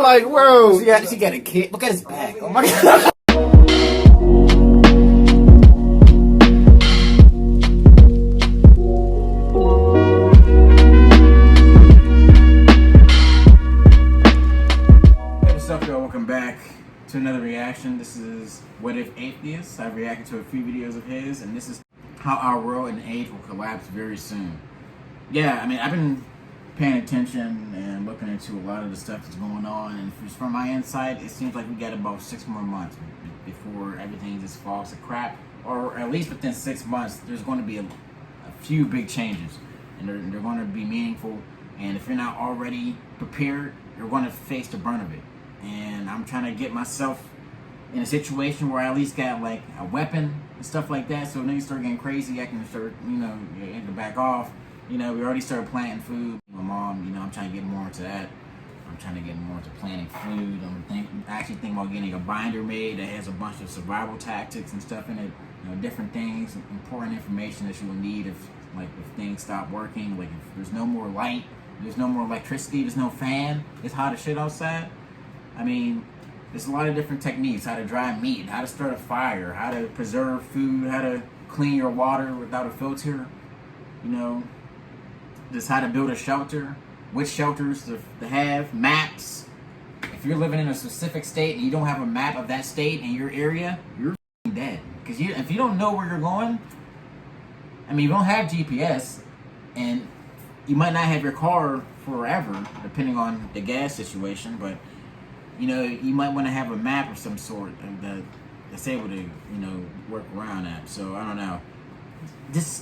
like, bro, yeah, she got a kid. Look at his back. Oh my god. What's up, y'all? Welcome back to another reaction. This is Whatifalthist. I've reacted to a few videos of his, and this is how our world and age will collapse very soon. Yeah, I mean, I've been paying attention and looking into a lot of the stuff that's going on, and from my insight, it seems like we got about 6 more months before everything just falls to crap, or at least within 6 months, there's going to be a few big changes, and they're going to be meaningful, and if you're not already prepared, you're going to face the brunt of it. And I'm trying to get myself in a situation where I at least got like a weapon and stuff like that, so when they start getting crazy, I can start, you know, I can back off. You know, we already started planting food. My mom, you know, I'm trying to get more into that. I'm trying to get more into planting food. I'm actually thinking about getting a binder made that has a bunch of survival tactics and stuff in it. You know, different things, important information that you will need if things stop working. Like if there's no more light, there's no more electricity, there's no fan, it's hot as shit outside. I mean, there's a lot of different techniques: how to dry meat, how to start a fire, how to preserve food, how to clean your water without a filter. You know, just how to build a shelter, which shelters to have, maps. If you're living in a specific state and you don't have a map of that state in your area, you're dead. Because if you don't know where you're going, I mean, you don't have GPS, and you might not have your car forever, depending on the gas situation, but you know, you might want to have a map of some sort that's able to, you know, work around that. So I don't know.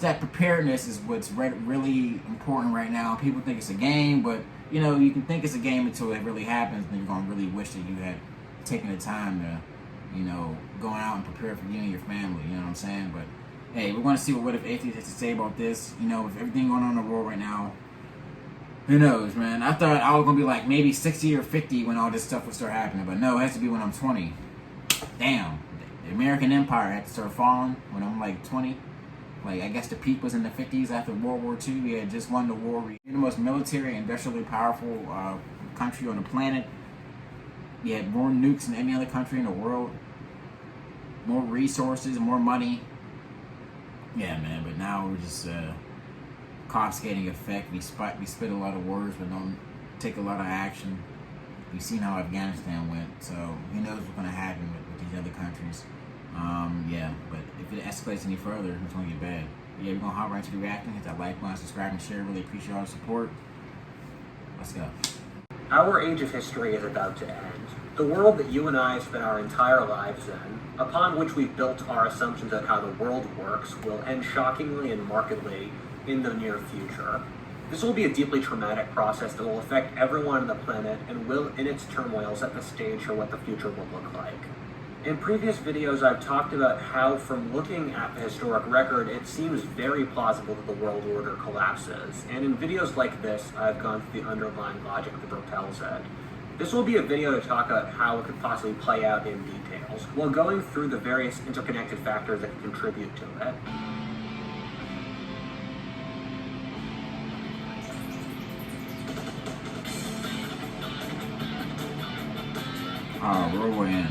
That preparedness is what's really important right now. People think it's a game, but you know, you can think it's a game until it really happens, and you're gonna really wish that you had taken the time to, you know, go out and prepare for you and your family. You know what I'm saying? But hey, we're gonna see what Whatifalthist has to say about this. You know, with everything going on in the world right now, who knows, man? I thought I was gonna be like maybe 60 or 50 when all this stuff would start happening, but no, it has to be when I'm 20. Damn, the American Empire had to start falling when I'm like 20. Like, I guess the peak was in the 50s after World War II. We had just won the war. We were the most military and industrially powerful country on the planet. We had more nukes than any other country in the world. More resources, more money. Yeah, man, but now we're just cascading effect. We spit a lot of words, but don't take a lot of action. We've seen how Afghanistan went, so who knows what's going to happen with these other countries. Yeah, but if it escalates any further, it's going to get bad. Yeah, we're going to hop right to the reaction. Hit that like button, subscribe, and share. Really appreciate all the support. Let's go. Our age of history is about to end. The world that you and I spent our entire lives in, upon which we've built our assumptions of how the world works, will end shockingly and markedly in the near future. This will be a deeply traumatic process that will affect everyone on the planet and will, in its turmoil, set the stage for what the future will look like. In previous videos, I've talked about how, from looking at the historic record, it seems very plausible that the world order collapses. And in videos like this, I've gone through the underlying logic that propels it. This will be a video to talk about how it could possibly play out in details, while going through the various interconnected factors that can contribute to it. Where we're in.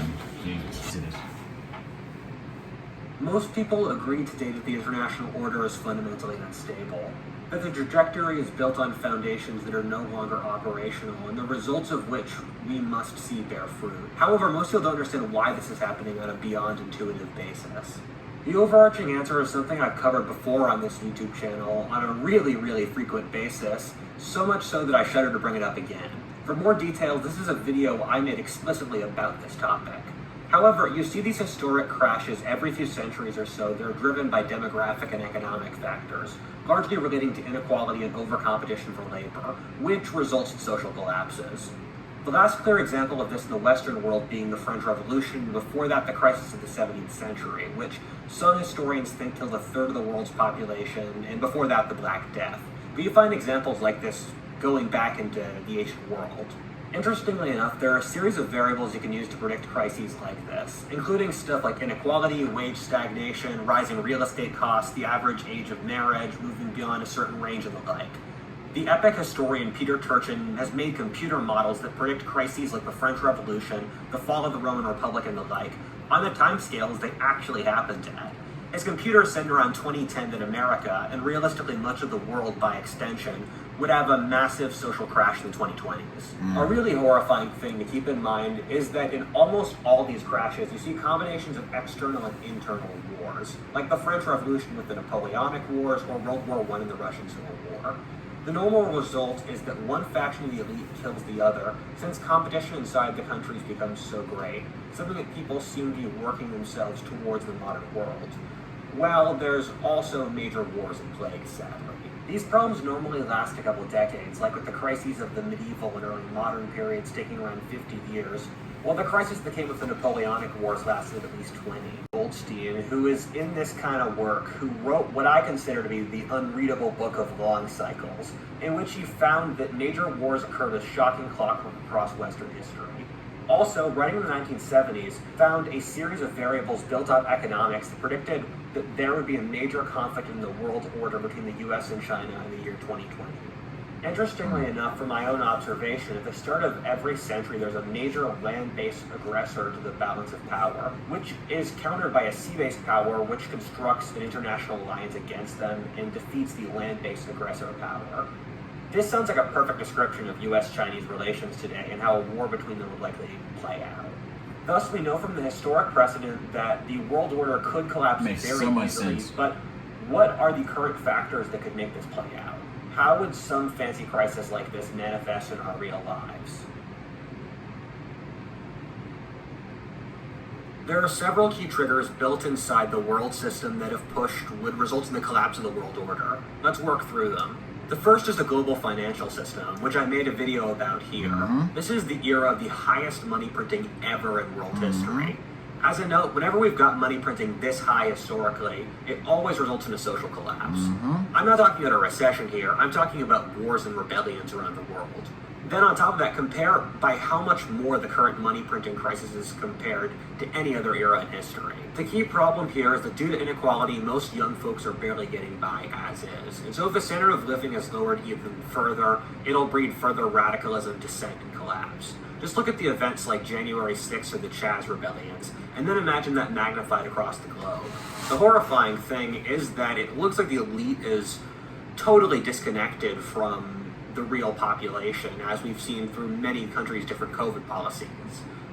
Most people agree today that the international order is fundamentally unstable, that the trajectory is built on foundations that are no longer operational, and the results of which we must see bear fruit. However, most people don't understand why this is happening on a beyond intuitive basis. The overarching answer is something I've covered before on this YouTube channel on a really frequent basis, so much so that I shudder to bring it up again. For more details, this is a video I made explicitly about this topic. However, you see these historic crashes every few centuries or so that are driven by demographic and economic factors, largely relating to inequality and overcompetition for labor, which results in social collapses. The last clear example of this in the Western world being the French Revolution, before that the crisis of the 17th century, which some historians think killed a third of the world's population, and before that the Black Death. But you find examples like this going back into the ancient world. Interestingly enough, there are a series of variables you can use to predict crises like this, including stuff like inequality, wage stagnation, rising real estate costs, the average age of marriage, moving beyond a certain range, and the like. The epic historian Peter Turchin has made computer models that predict crises like the French Revolution, the fall of the Roman Republic, and the like, on the timescales they actually happened at. His computer said around 2010 that America, and realistically much of the world by extension, would have a massive social crash in the 2020s. A really horrifying thing to keep in mind is that in almost all these crashes, you see combinations of external and internal wars, like the French Revolution with the Napoleonic Wars or World War I and the Russian Civil War. The normal result is that one faction of the elite kills the other, since competition inside the countries becomes so great, something that people seem to be working themselves towards in the modern world. Well, there's also major wars and plagues, sadly. These problems normally last a couple decades, like with the crises of the medieval and early modern periods taking around 50 years, while the crisis that came with the Napoleonic Wars lasted at least 20. Goldstein, who is in this kind of work, who wrote what I consider to be the unreadable book of long cycles, in which he found that major wars occurred with shocking clockwork across Western history. Also, writing in the 1970s, found a series of variables built on economics that predicted that there would be a major conflict in the world order between the US and China in the year 2020. Interestingly enough, from my own observation, at the start of every century there's a major land-based aggressor to the balance of power, which is countered by a sea-based power which constructs an international alliance against them and defeats the land-based aggressor power. This sounds like a perfect description of US-Chinese relations today and how a war between them would likely play out. Thus, we know from the historic precedent that the world order could collapse very easily, but what are the current factors that could make this play out? How would some fancy crisis like this manifest in our real lives? There are several key triggers built inside the world system that, if pushed, would result in the collapse of the world order. Let's work through them. The first is the global financial system, which I made a video about here. This is the era of the highest money printing ever in world history. As a note, whenever we've got money printing this high historically, it always results in a social collapse. I'm not talking about a recession here, I'm talking about wars and rebellions around the world. Then on top of that, compare by how much more the current money printing crisis is compared to any other era in history. The key problem here is that due to inequality, most young folks are barely getting by as is. And so if the standard of living is lowered even further, it'll breed further radicalism, dissent, and collapse. Just look at the events like January 6th or the Chaz rebellions, and then imagine that magnified across the globe. The horrifying thing is that it looks like the elite is totally disconnected from the real population, as we've seen through many countries' different COVID policies.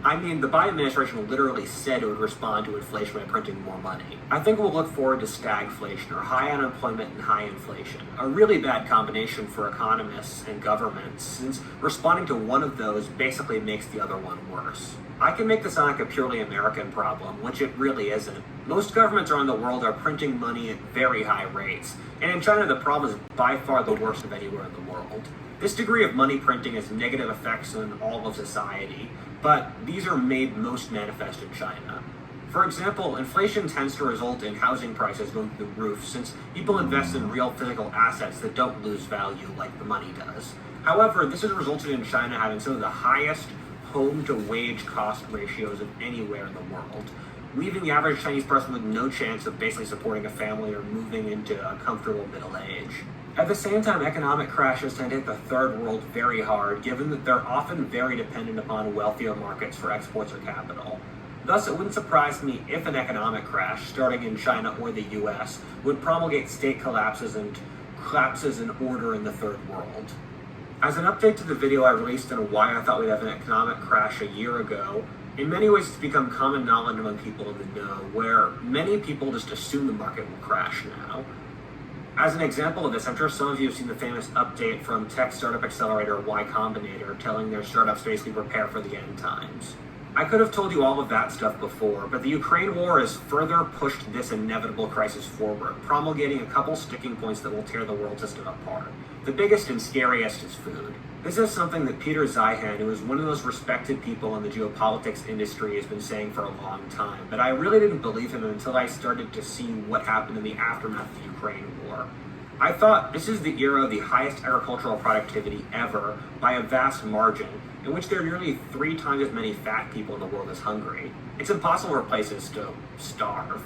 I mean, the Biden administration literally said it would respond to inflation by printing more money. I think we'll look forward to stagflation, or high unemployment and high inflation. A really bad combination for economists and governments, since responding to one of those basically makes the other one worse. I can make this sound like a purely American problem, which it really isn't. Most governments around the world are printing money at very high rates, and in China the problem is by far the worst of anywhere in the world. This degree of money printing has negative effects on all of society, but these are made most manifest in China. For example, inflation tends to result in housing prices going through the roof, since people invest in real physical assets that don't lose value like the money does. However, this has resulted in China having some of the highest home-to-wage cost ratios of anywhere in the world, leaving the average Chinese person with no chance of basically supporting a family or moving into a comfortable middle age. At the same time, economic crashes tend to hit the third world very hard, given that they're often very dependent upon wealthier markets for exports or capital. Thus, it wouldn't surprise me if an economic crash, starting in China or the US, would promulgate state collapses and collapses in order in the third world. As an update to the video I released on why I thought we'd have an economic crash a year ago, in many ways it's become common knowledge among people in the know, where many people just assume the market will crash now. As an example of this, I'm sure some of you have seen the famous update from tech startup accelerator Y Combinator telling their startups to basically prepare for the end times. I could have told you all of that stuff before, but the Ukraine war has further pushed this inevitable crisis forward, promulgating a couple sticking points that will tear the world system apart. The biggest and scariest is food. This is something that Peter Zeihan, who is one of the most respected people in the geopolitics industry, has been saying for a long time, but I really didn't believe him until I started to see what happened in the aftermath of the Ukraine war. I thought this is the era of the highest agricultural productivity ever by a vast margin, in which there are nearly 3 times as many fat people in the world as hungry. It's impossible for places to starve.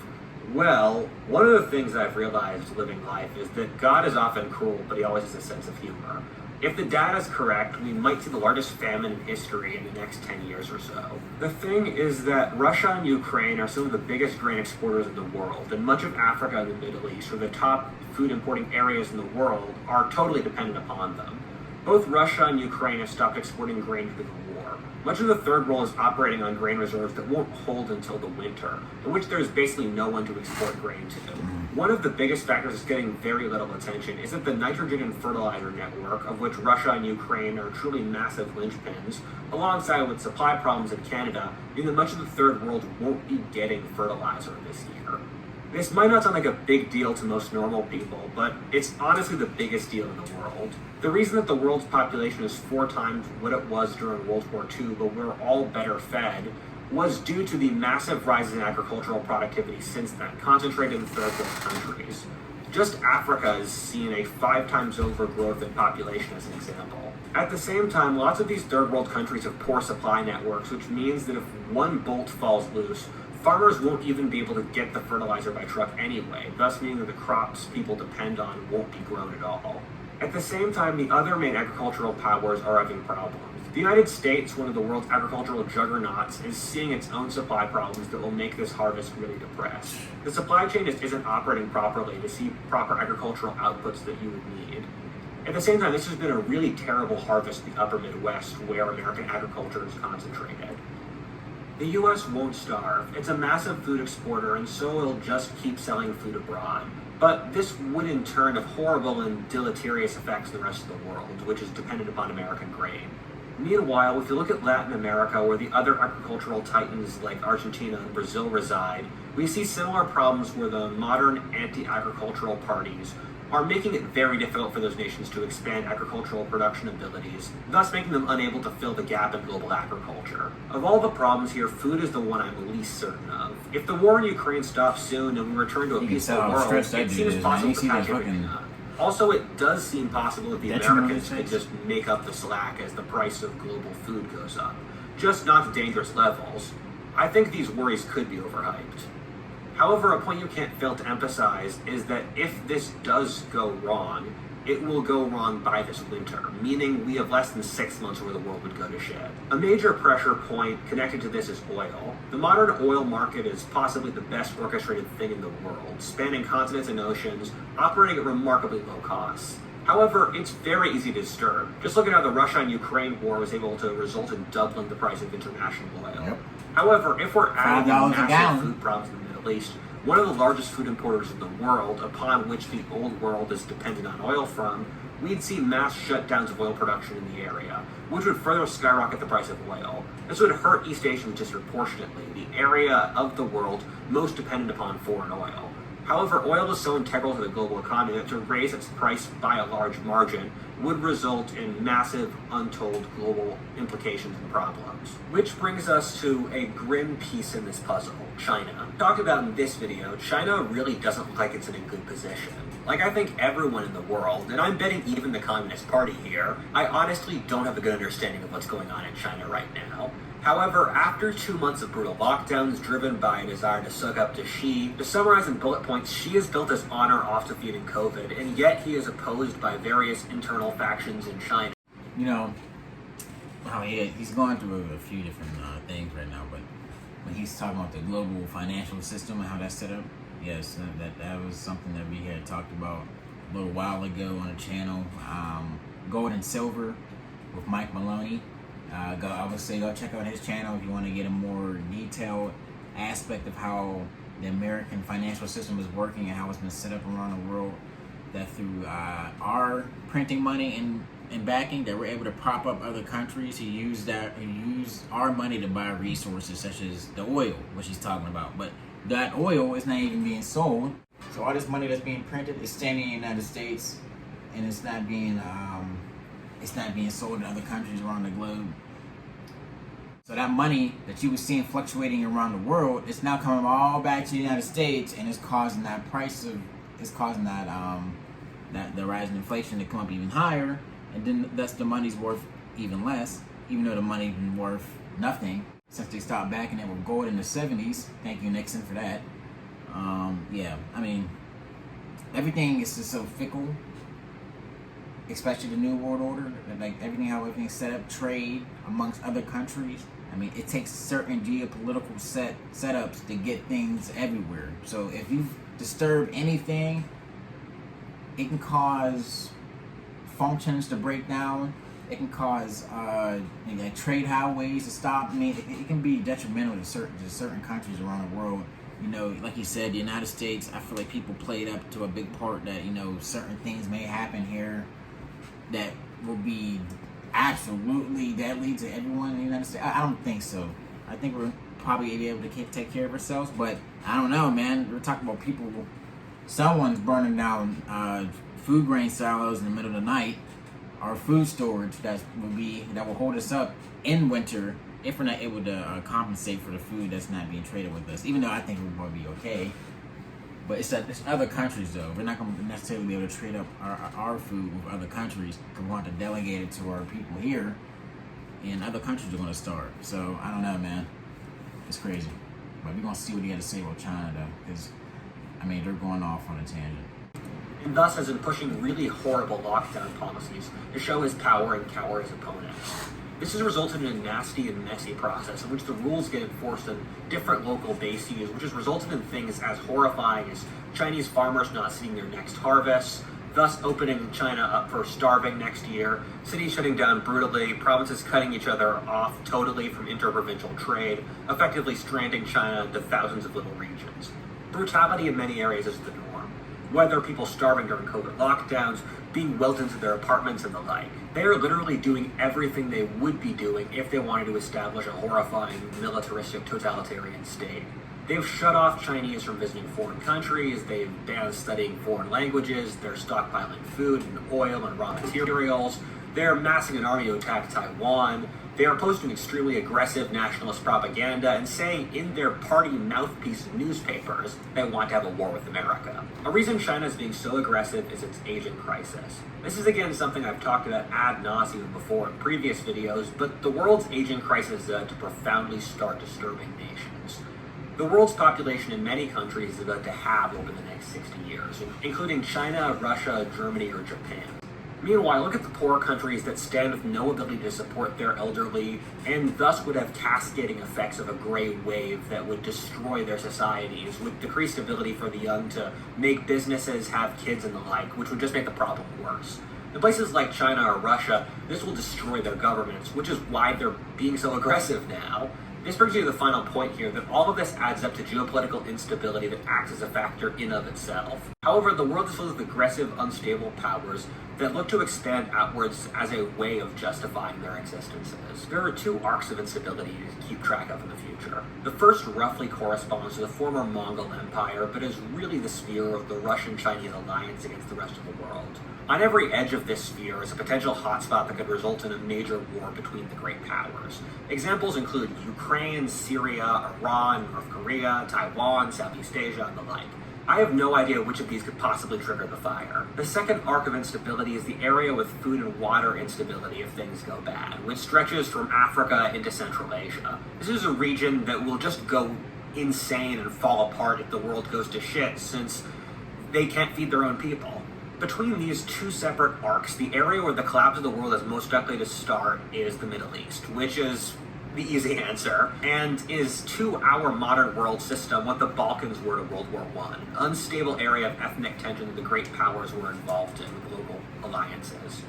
Well, one of the things I've realized living life is that God is often cruel, but he always has a sense of humor. If the data is correct, we might see the largest famine in history in the next 10 years or so. The thing is that Russia and Ukraine are some of the biggest grain exporters in the world, and much of Africa and the Middle East, or the top food importing areas in the world, are totally dependent upon them. Both Russia and Ukraine have stopped exporting grain due to the war. Much of the third world is operating on grain reserves that won't hold until the winter, in which there is basically no one to export grain to. One of the biggest factors that's getting very little attention is that the nitrogen and fertilizer network, of which Russia and Ukraine are truly massive linchpins, alongside with supply problems in Canada, mean that much of the third world won't be getting fertilizer this year. This might not sound like a big deal to most normal people, but it's honestly the biggest deal in the world. The reason that the world's population is 4 times what it was during World War II, but we're all better fed, was due to the massive rise in agricultural productivity since then, concentrated in third world countries. Just Africa has seen a 5 times over growth in population as an example. At the same time, lots of these third world countries have poor supply networks, which means that if one bolt falls loose, farmers won't even be able to get the fertilizer by truck anyway, thus meaning that the crops people depend on won't be grown at all. At the same time, the other main agricultural powers are having problems. The United States, one of the world's agricultural juggernauts, is seeing its own supply problems that will make this harvest really depressed. The supply chain just isn't operating properly to see proper agricultural outputs that you would need. At the same time, this has been a really terrible harvest in the upper Midwest, where American agriculture is concentrated. The US won't starve. It's a massive food exporter, and so it'll just keep selling food abroad. But this would in turn have horrible and deleterious effects in the rest of the world, which is dependent upon American grain. Meanwhile, if you look at Latin America, where the other agricultural titans like Argentina and Brazil reside, we see similar problems where the modern anti-agricultural parties are making it very difficult for those nations to expand agricultural production abilities, thus making them unable to fill the gap in global agriculture. Of all the problems here, food is the one I'm least certain of. If the war in Ukraine stops soon and we return to a peaceful world, it seems possible to patch everything up. Also, it does seem possible that the Americans could just make up the slack as the price of global food goes up, just not to dangerous levels. I think these worries could be overhyped. However, a point you can't fail to emphasize is that if this does go wrong, it will go wrong by this winter, meaning we have less than 6 months where the world would go to shit. A major pressure point connected to this is oil. The modern oil market is possibly the best orchestrated thing in the world, spanning continents and oceans, operating at remarkably low costs. However, it's very easy to disturb. Just look at how the Russia and Ukraine war was able to result in doubling the price of international oil. Yep. However, if we're adding massive food problems in the Middle East, one of the largest food importers in the world, upon which the old world is dependent on oil from, we'd see mass shutdowns of oil production in the area, which would further skyrocket the price of oil. This would hurt East Asia disproportionately, the area of the world most dependent upon foreign oil. However, oil is so integral to the global economy that to raise its price by a large margin would result in massive, untold global implications and problems. Which brings us to a grim piece in this puzzle, China. Talked about in this video, China really doesn't look like it's in a good position. Like, I think everyone in the world, and I'm betting even the Communist Party here, I honestly don't have a good understanding of what's going on in China right now. However, after 2 months of brutal lockdowns driven by a desire to suck up to Xi, to summarize in bullet points, Xi has built his honor off defeating COVID, and yet he is opposed by various internal factions in China. You know, he's going through a few different things right now, but when he's talking about the global financial system and how that's set up, yes, that was something that we had talked about a little while ago on the channel. Gold and Silver with Mike Maloney. I would say go check out his channel if you want to get a more detailed aspect of how the American financial system is working and how it's been set up around the world. That through our printing money and backing, that we're able to prop up other countries who use our money to buy resources such as the oil, which he's talking about. But that oil is not even being sold. So all this money that's being printed is staying in the United States, and it's not being sold in other countries around the globe. So that money that you were seeing fluctuating around the world, it's now coming all back to the United States, and it's causing the rise in inflation to come up even higher, and then thus the money's worth even less, even though the money's been worth nothing since they stopped backing it with gold in the 70s. Thank you, Nixon, for that. Yeah, I mean, everything is just so fickle, especially the New World Order, like how everything's set up, trade amongst other countries. I mean, it takes certain geopolitical setups to get things everywhere. So if you disturb anything, it can cause functions to break down. It can cause like trade highways to stop. I mean, it can be detrimental to certain countries around the world. You know, like you said, the United States, I feel like people played up to a big part that, you know, certain things may happen here that will be absolutely deadly to everyone in the United States. I don't think so. I think we're probably able to take care of ourselves, but I don't know, man. We're talking about people. Someone's burning down food grain silos in the middle of the night, or food storage that will hold us up in winter if we're not able to compensate for the food that's not being traded with us. Even though I think we're going to be okay. But it's other countries, though. We're not going to necessarily be able to trade up our food with other countries because we want to delegate it to our people here, and other countries are going to starve. So, I don't know, man. It's crazy. But we're going to see what he had to say about China, though, because, I mean, they're going off on a tangent. And thus has been pushing really horrible lockdown policies to show his power and cower his opponents. This has resulted in a nasty and messy process in which the rules get enforced on different local bases, which has resulted in things as horrifying as Chinese farmers not seeing their next harvests, thus opening China up for starving next year, cities shutting down brutally, provinces cutting each other off totally from interprovincial trade, effectively stranding China into thousands of little regions. Brutality in many areas is the norm, whether people starving during COVID lockdowns, being willed into their apartments and the like. They are literally doing everything they would be doing if they wanted to establish a horrifying, militaristic, totalitarian state. They've shut off Chinese from visiting foreign countries, they've banned studying foreign languages, they're stockpiling food and oil and raw materials, they're amassing an army to attack Taiwan, they are posting extremely aggressive nationalist propaganda and saying in their party mouthpiece newspapers they want to have a war with America. A reason China is being so aggressive is its aging crisis. This is again something I've talked about ad nauseum before in previous videos, but the world's aging crisis is about to profoundly start disturbing nations. The world's population in many countries is about to halve over the next 60 years, including China, Russia, Germany, or Japan. Meanwhile, look at the poor countries that stand with no ability to support their elderly and thus would have cascading effects of a gray wave that would destroy their societies with decreased ability for the young to make businesses, have kids and the like, which would just make the problem worse. In places like China or Russia, this will destroy their governments, which is why they're being so aggressive now. This brings you to the final point here, that all of this adds up to geopolitical instability that acts as a factor in of itself. However, the world is filled with aggressive, unstable powers that look to expand outwards as a way of justifying their existences. There are two arcs of instability to keep track of in the future. The first roughly corresponds to the former Mongol Empire, but is really the sphere of the Russian-Chinese alliance against the rest of the world. On every edge of this sphere is a potential hotspot that could result in a major war between the great powers. Examples include Ukraine, Syria, Iran, North Korea, Taiwan, Southeast Asia, and the like. I have no idea which of these could possibly trigger the fire. The second arc of instability is the area with food and water instability if things go bad, which stretches from Africa into Central Asia. This is a region that will just go insane and fall apart if the world goes to shit, since they can't feed their own people. Between these two separate arcs, the area where the collapse of the world is most likely to start is the Middle East, which is the easy answer, and is to our modern world system what the Balkans were to World War I, an unstable area of ethnic tension that the great powers were involved in with global alliances.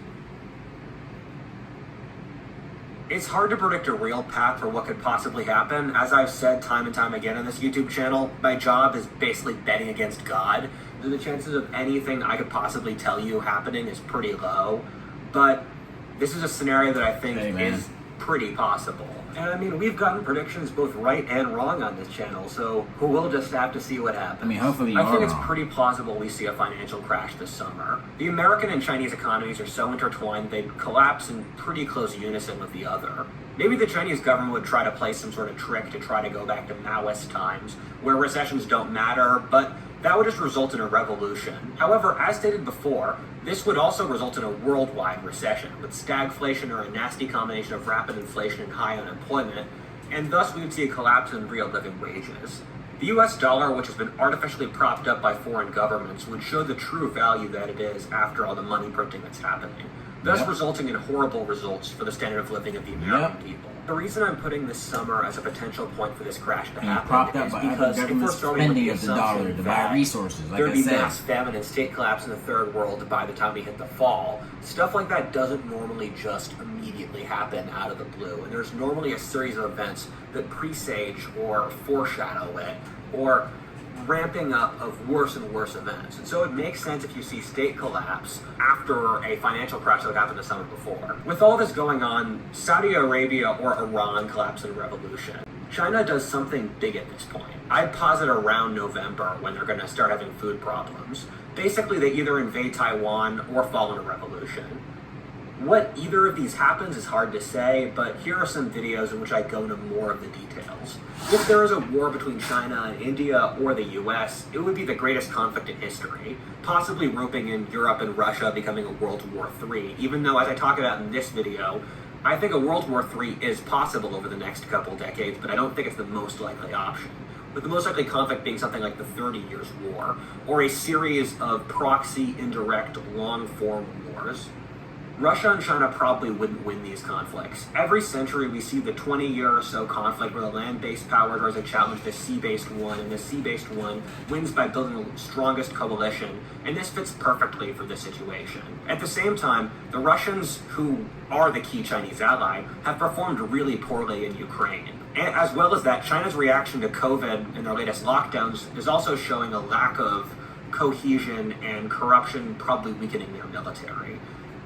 It's hard to predict a real path for what could possibly happen. As I've said time and time again on this YouTube channel, my job is basically betting against God. So the chances of anything I could possibly tell you happening is pretty low, but this is a scenario that I think is pretty possible. And I mean, we've gotten predictions both right and wrong on this channel, so we'll just have to see what happens. I mean, hopefully I think it's pretty plausible we see a financial crash this summer. The American and Chinese economies are so intertwined they'd collapse in pretty close unison with the other. Maybe the Chinese government would try to play some sort of trick to try to go back to Maoist times, where recessions don't matter, but that would just result in a revolution. However, as stated before, this would also result in a worldwide recession, with stagflation or a nasty combination of rapid inflation and high unemployment, and thus we would see a collapse in real living wages. The US dollar, which has been artificially propped up by foreign governments, would show the true value that it is after all the money printing that's happening, thus resulting in horrible results for the standard of living of the American people. The reason I'm putting this summer as a potential point for this crash to happen is because if we're starting with the assumption to buy resources, like there'd be mass famine and state collapse in the third world by the time we hit the fall, stuff like that doesn't normally just immediately happen out of the blue, and there's normally a series of events that presage or foreshadow it, or ramping up of worse and worse events. And so it makes sense if you see state collapse after a financial crash that happened the summer before. With all this going on, Saudi Arabia or Iran collapse in revolution. China does something big at this point. I'd posit around November when they're going to start having food problems. Basically, they either invade Taiwan or fall in a revolution. What either of these happens is hard to say, but here are some videos in which I go into more of the details. If there is a war between China and India or the US, it would be the greatest conflict in history, possibly roping in Europe and Russia becoming a World War III, even though, as I talk about in this video, I think a World War III is possible over the next couple decades, but I don't think it's the most likely option, with the most likely conflict being something like the 30 Years' War, or a series of proxy, indirect, long-form wars. Russia and China probably wouldn't win these conflicts. Every century we see the 20-year or so conflict where the land-based powers rise to challenge the sea-based one, and the sea-based one wins by building the strongest coalition, and this fits perfectly for this situation. At the same time, the Russians, who are the key Chinese ally, have performed really poorly in Ukraine. And as well as that, China's reaction to COVID and their latest lockdowns is also showing a lack of cohesion and corruption, probably weakening their military.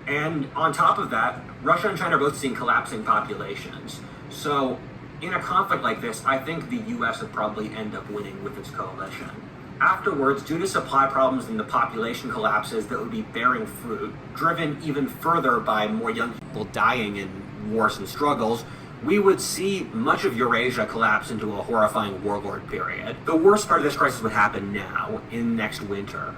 And on top of that, Russia and China are both seeing collapsing populations. So in a conflict like this, I think the US would probably end up winning with its coalition. Afterwards, due to supply problems and the population collapses that would be bearing fruit, driven even further by more young people dying in wars and struggles, we would see much of Eurasia collapse into a horrifying warlord period. The worst part of this crisis would happen now, in next winter,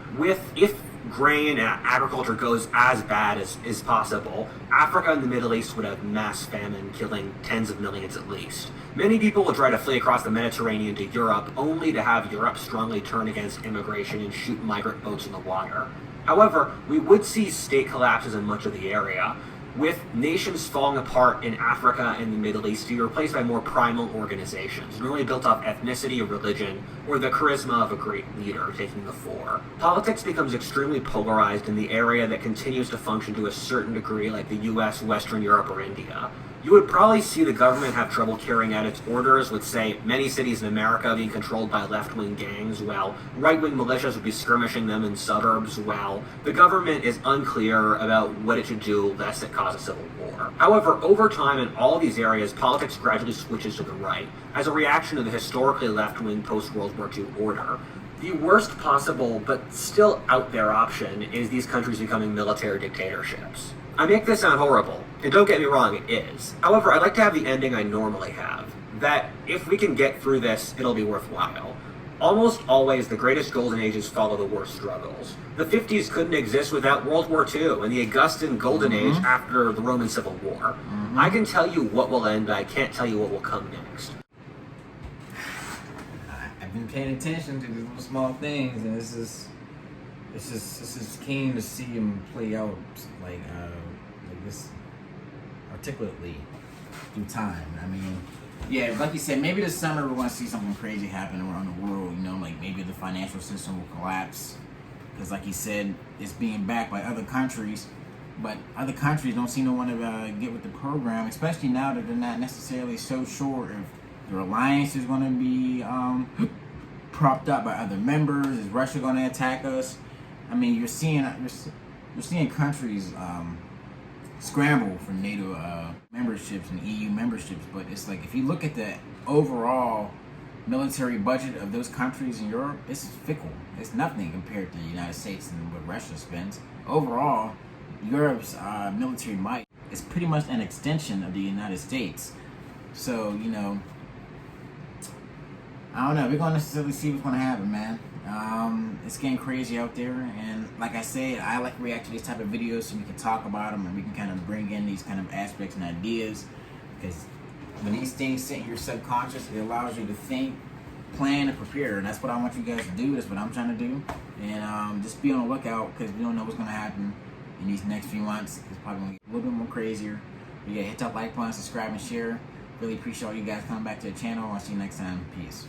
if grain and agriculture goes as bad as possible, Africa and the Middle East would have mass famine, killing tens of millions at least. Many people will try to flee across the Mediterranean to Europe, only to have Europe strongly turn against immigration and shoot migrant boats in the water. However, we would see state collapses in much of the area, with nations falling apart in Africa and the Middle East to be replaced by more primal organizations, normally built off ethnicity or religion, or the charisma of a great leader taking the fore. Politics becomes extremely polarized in the area that continues to function to a certain degree, like the US, Western Europe, or India. You would probably see the government have trouble carrying out its orders, with, say, many cities in America being controlled by left-wing gangs, while right-wing militias would be skirmishing them in suburbs, while the government is unclear about what it should do lest it cause a civil war. However, over time in all these areas, politics gradually switches to the right, as a reaction to the historically left-wing post-World War II order. The worst possible, but still out there option is these countries becoming military dictatorships. I make this sound horrible, and don't get me wrong, it is. However, I like to have the ending I normally have, that if we can get through this, it'll be worthwhile. Almost always, the greatest golden ages follow the worst struggles. The 50s couldn't exist without World War II, and the Augustan golden age after the Roman Civil War. I can tell you what will end, but I can't tell you what will come next. I've been paying attention to these little small things, and this is keen to see him play out like this articulately through time. I mean, yeah, like you said, maybe this summer we're going to see something crazy happen around the world. You know, like maybe the financial system will collapse because, like you said, it's being backed by other countries. But other countries don't seem to want to get with the program, especially now that they're not necessarily so sure if their alliance is going to be propped up by other members. Is Russia going to attack us? I mean, you're seeing countries scramble for NATO memberships and EU memberships, but it's like if you look at the overall military budget of those countries in Europe, it's fickle. It's nothing compared to the United States and what Russia spends. Overall, Europe's military might is pretty much an extension of the United States. So, you know, I don't know. We're going to necessarily see what's going to happen, man. It's getting crazy out there, and like I said, I like to react to these type of videos so we can talk about them and we can kind of bring in these kind of aspects and ideas, because when these things sit in your subconscious, it allows you to think plan and prepare, and that's what I want you guys to do. That's what I'm trying to do, and just be on the lookout because we don't know what's going to happen in these next few months. It's probably going to get a little bit more crazier. But yeah, hit that like button, subscribe, and share. Really appreciate all you guys coming back to the channel. I'll see you next time. Peace.